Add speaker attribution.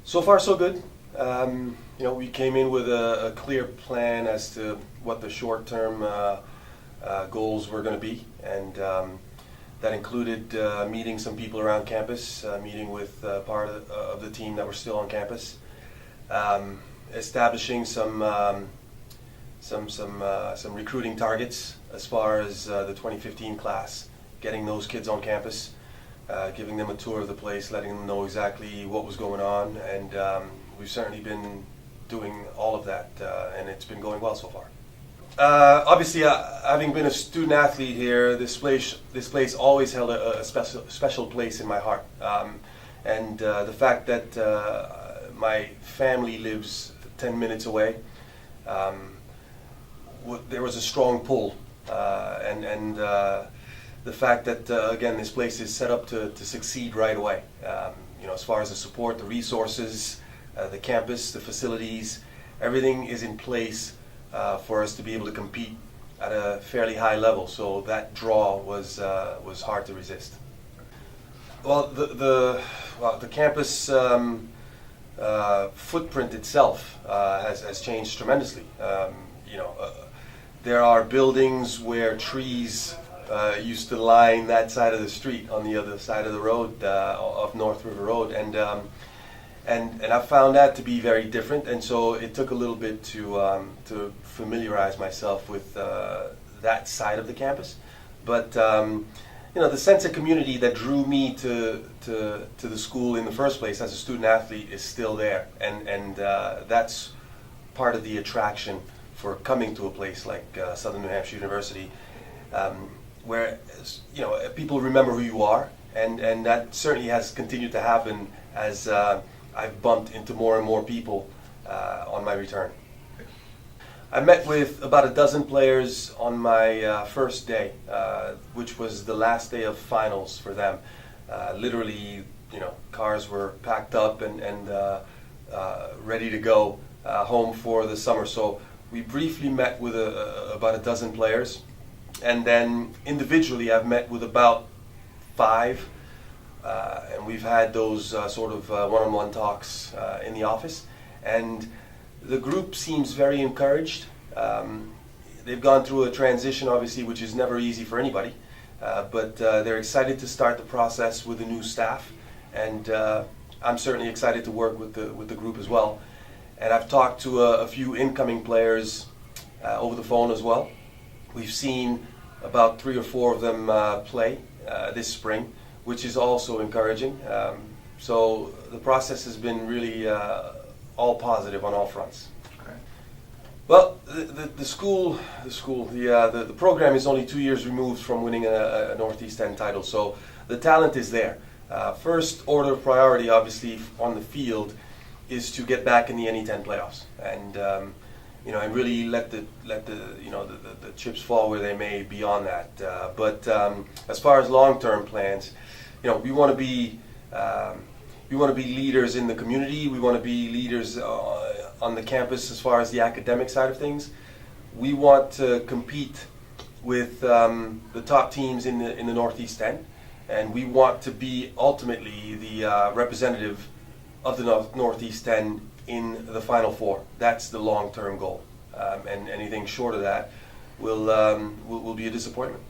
Speaker 1: So far, so good. We came in with a clear plan as to what the short-term goals were going to be, and that included meeting some people around campus, meeting with part of the team that were still on campus, establishing some recruiting targets as far as the 2015 class, getting those kids on campus, giving them a tour of the place, letting them know exactly what was going on, and we've certainly been doing all of that, and it's been going well so far. Obviously, having been a student athlete here, this place always held a special place in my heart, and the fact that my family lives 10 minutes away, there was a strong pull, and the fact that again this place is set up to succeed right away. As far as the support, the resources, the campus, the facilities, everything is in place for us to be able to compete at a fairly high level. So that draw was hard to resist. Well, the campus footprint itself has changed tremendously. There are buildings where trees used to line that side of the street on the other side of the road, off North River Road, and I found that to be very different, and so it took a little bit to familiarize myself with that side of the campus. But the sense of community that drew me to the school in the first place as a student athlete is still there, and that's part of the attraction for coming to a place like Southern New Hampshire University, where people remember who you are, and that certainly has continued to happen as I've bumped into more and more people on my return. I met with about a dozen players on my first day, which was the last day of finals for them. Literally, cars were packed up and ready to go home for the summer. So we briefly met with about a dozen players, and then individually I've met with about 5. And we've had those sort of one-on-one talks in the office, and the group seems very encouraged. They've gone through a transition, obviously, which is never easy for anybody, but they're excited to start the process with the new staff, and I'm certainly excited to work with the group as well. And I've talked to a few incoming players over the phone as well. We've seen about 3 or 4 of them play this spring, which is also encouraging. So the process has been really all positive on all fronts.
Speaker 2: Okay.
Speaker 1: Well, the program is only 2 years removed from winning a Northeast 10 title, so the talent is there. First order of priority, obviously, on the field, is to get back in the NE10 playoffs, and and really let the chips fall where they may beyond that. But as far as long-term plans, we want to be leaders in the community. We want to be leaders on the campus as far as the academic side of things. We want to compete with the top teams in the Northeast 10, and we want to be ultimately the representative of the Northeast 10 in the Final Four. That's the long-term goal, and anything short of that will be a disappointment.